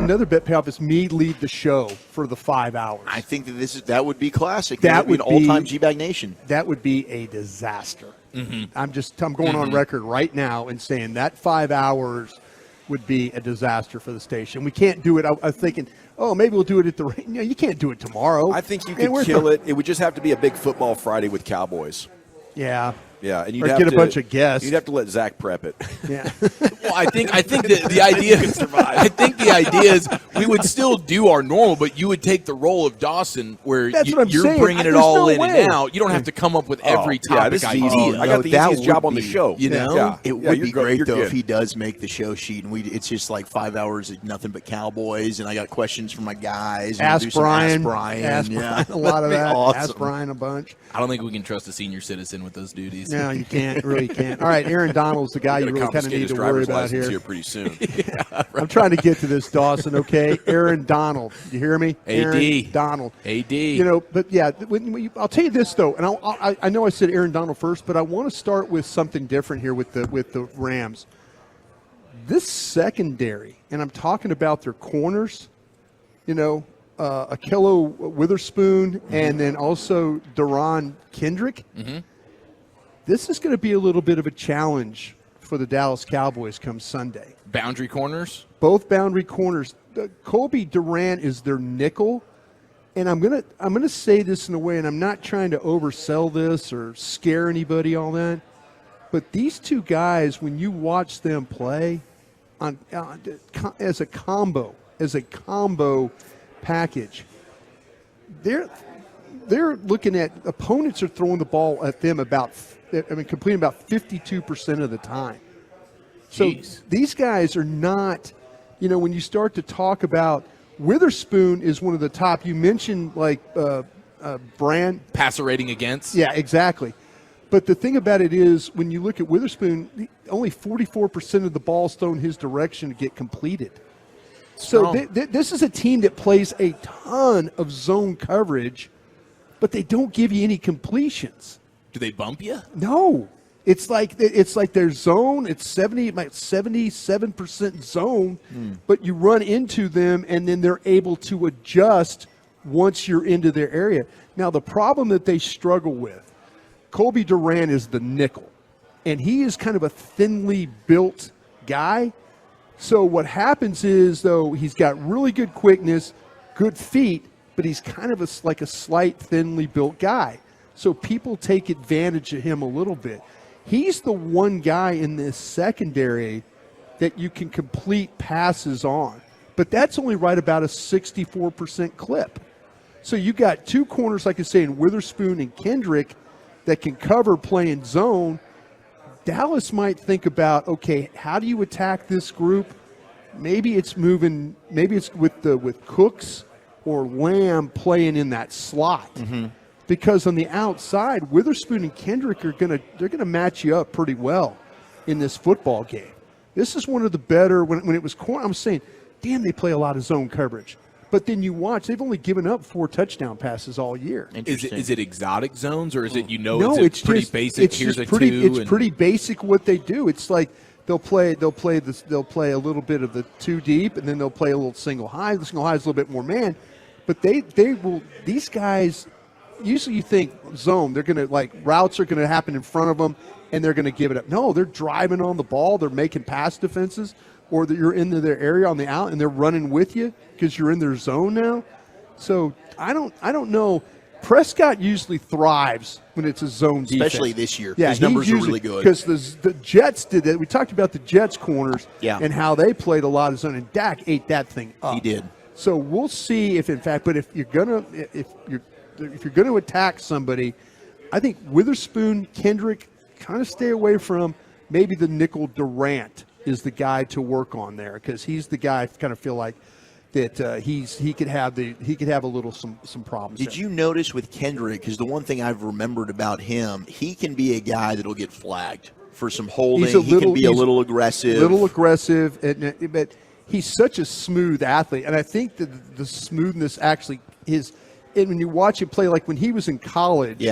another bet payoff is me lead the show for the 5 hours. I think that would be classic. That would be an all-time GBag Nation. That would be a disaster. I'm going on record right now and saying that 5 hours would be a disaster for the station. We can't do it. I was thinking, maybe we'll do it at the – you can't do it tomorrow. I think you could kill it. It would just have to be a big football Friday with Cowboys. Yeah. Yeah, and you'd have get a bunch of guests. You'd have to let Zach prep it. Yeah. Well, I think the idea I think the idea is we would still do our normal, but you would take the role of Dawson where you're saying. bringing it all in and out. You don't have to come up with every topic idea. Easy. I got the easiest job on the show. You know, it would be great though if he does make the show sheet and it's just like 5 hours of nothing but Cowboys, and I got questions from my guys. Ask Bryan. Yeah. A lot of that. Awesome. Ask Bryan a bunch. I don't think we can trust a senior citizen with those duties. No, you can't. Really can't. All right, Aaron Donald's the guy you really kind of need to worry about here. Pretty soon. Right. I'm trying to get to this, Dawson. Okay, Aaron Donald. You hear me? AD Aaron Donald. AD. But yeah, I'll tell you this though, and I know I said Aaron Donald first, but I want to start with something different here with the Rams. This secondary, and I'm talking about their corners. Ahkello Witherspoon, and then also Deron Kendrick. This is going to be a little bit of a challenge for the Dallas Cowboys come Sunday. Boundary corners? Both boundary corners. Colby Durant is their nickel, and I'm gonna say this in a way, and I'm not trying to oversell this or scare anybody on that, but these two guys, when you watch them play as a combo package, they're looking at opponents are throwing the ball at them completing about 52% of the time. So these guys are not, when you start to talk about Witherspoon is one of the top. You mentioned Brand passer rating against. Yeah, exactly. But the thing about it is, when you look at Witherspoon, only 44% of the balls thrown his direction get completed. So this is a team that plays a ton of zone coverage, but they don't give you any completions. Do they bump you? No. It's like their zone. It's 77% zone, but you run into them, and then they're able to adjust once you're into their area. Now, the problem that they struggle with, Colby Durant is the nickel, and he is kind of a thinly built guy. So what happens is, though, he's got really good quickness, good feet, but he's kind of like a slight, thinly built guy. So people take advantage of him a little bit. He's the one guy in this secondary that you can complete passes on. But that's only right about a 64% clip. So you got two corners, like I say, in Witherspoon and Kendrick, that can cover playing zone. Dallas might think about, okay, how do you attack this group? Maybe it's with Cooks or Lamb playing in that slot. Because on the outside, Witherspoon and Kendrick are gonna match you up pretty well in this football game. This is one of the better when it was corner. I'm saying, damn, they play a lot of zone coverage. But then you watch, they've only given up 4 touchdown passes all year. Is it exotic zones, or is it no, it's pretty basic? It's pretty basic what they do. It's like they'll play a little bit of the 2 deep, and then they'll play a little single high. The single high is a little bit more man, but these guys. Usually you think zone, they're going to routes are going to happen in front of them and they're going to give it up. No, they're driving on the ball. They're making pass defenses, or that you're into their area on the out and they're running with you because you're in their zone now. So I don't know. Prescott usually thrives when it's a zone defense. Especially this year. Yeah, his numbers are really good. Because the Jets did that. We talked about the Jets corners and how they played a lot of zone, and Dak ate that thing up. He did. So we'll see if you're going to attack somebody, I think Witherspoon, Kendrick, kind of stay away from. Maybe the nickel Durant is the guy to work on there, because he's the guy I kind of feel like that he could have a little some problems. Did you notice with Kendrick? Because the one thing I've remembered about him, he can be a guy that'll get flagged for some holding. He can be a little aggressive. But he's such a smooth athlete, and I think that the smoothness actually is. And when you watch him play, like when he was in college,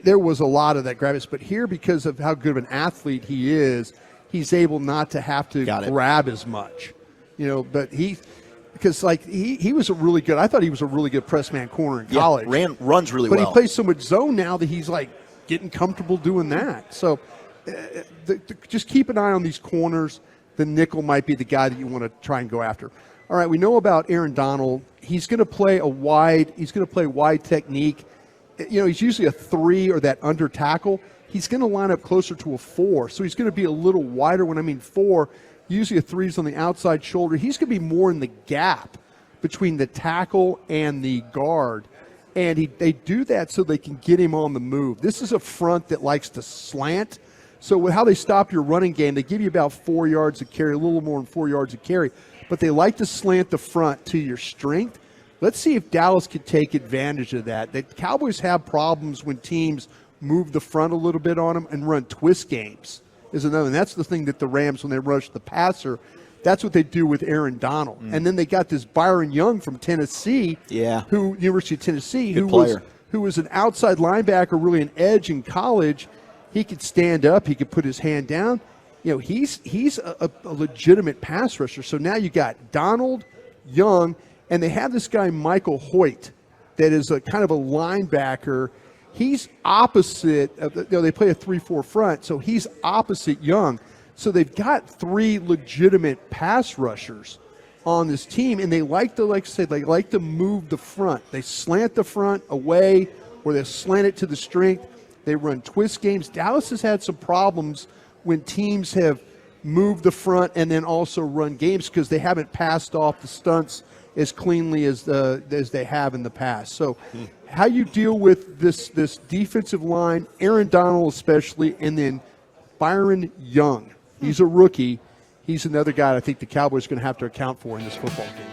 there was a lot of that gravitas. But here, because of how good of an athlete he is, he's able not to have to grab as much. But because like he was a really good. I thought he was a really good press man corner in college. Runs really well. But he plays so much zone now that he's like getting comfortable doing that. So just keep an eye on these corners. The nickel might be the guy that you want to try and go after. All right, we know about Aaron Donald. He's going to play wide technique. You know, he's usually a 3 or that under tackle. He's going to line up closer to a 4, so he's going to be a little wider. When I mean 4, usually a 3 is on the outside shoulder. He's going to be more in the gap between the tackle and the guard, and they do that so they can get him on the move. This is a front that likes to slant. So how they stop your running game, they give you about 4 yards a carry, a little more than 4 yards a carry, but they like to slant the front to your strength. Let's see if Dallas could take advantage of that. The Cowboys have problems when teams move the front a little bit on them and run twist games is another. And that's the thing that the Rams, when they rush the passer, that's what they do with Aaron Donald. And then they got this Byron Young from Tennessee, University of Tennessee, who was an outside linebacker, really an edge in college. He could stand up. He could put his hand down. You know, he's a legitimate pass rusher. So now you got Donald, Young, and they have this guy, Michael Hoyt, that is a kind of a linebacker. He's opposite of they play a 3-4 front, so he's opposite Young. So they've got 3 legitimate pass rushers on this team, and they like to move the front. They slant the front away, or they slant it to the strength. They run twist games. Dallas has had some problems when teams have moved the front and then also run games because they haven't passed off the stunts as cleanly as they have in the past. So how you deal with this defensive line, Aaron Donald especially, and then Byron Young. He's a rookie. He's another guy I think the Cowboys are going to have to account for in this football game.